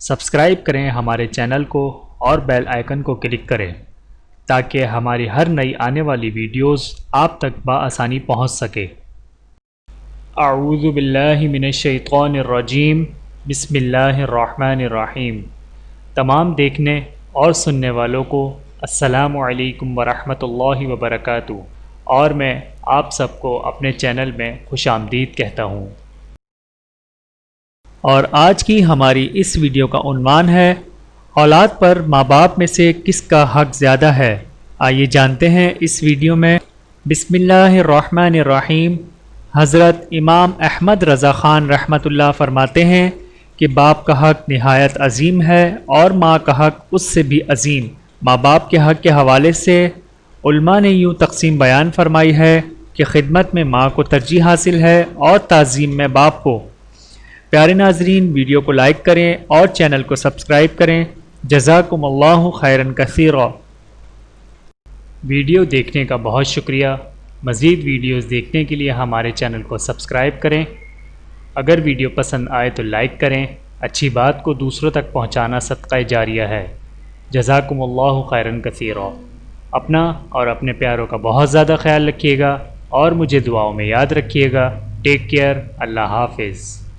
Subscribe کریں ہمارے channel کو اور بیل آئیکن کو کلک کریں تاکہ ہماری ہر نئی آنے والی ویڈیوز آپ تک بآسانی پہنچ سکے۔ اعوذ باللہ من الشیطان الرجیم، بسم اللہ الرحمن الرحیم۔ تمام دیکھنے اور سننے والوں کو السلام علیکم ورحمۃ اللہ وبرکاتہ، اور میں آپ سب کو اپنے چینل میں خوش آمدید کہتا ہوں۔ اور آج کی ہماری اس ویڈیو کا عنوان ہے اولاد پر ماں باپ میں سے کس کا حق زیادہ ہے۔ آئیے جانتے ہیں اس ویڈیو میں۔ بسم اللہ الرحمن الرحیم۔ حضرت امام احمد رضا خان رحمۃ اللہ فرماتے ہیں کہ باپ کا حق نہایت عظیم ہے اور ماں کا حق اس سے بھی عظیم۔ ماں باپ کے حق کے حوالے سے علماء نے یوں تقسیم بیان فرمائی ہے کہ خدمت میں ماں کو ترجیح حاصل ہے اور تعظیم میں باپ کو۔ پیارے ناظرین، ویڈیو کو لائک کریں اور چینل کو سبسکرائب کریں۔ جزاکم اللہ خیرا کثیرا۔ ویڈیو دیکھنے کا بہت شکریہ۔ مزید ویڈیوز دیکھنے کے لیے ہمارے چینل کو سبسکرائب کریں۔ اگر ویڈیو پسند آئے تو لائک کریں۔ اچھی بات کو دوسروں تک پہنچانا صدقہ جاریہ ہے۔ جزاکم اللہ خیرا کثیرا۔ اپنا اور اپنے پیاروں کا بہت زیادہ خیال رکھیے گا اور مجھے دعاؤں میں یاد رکھیے گا۔ Take care. اللہ حافظ۔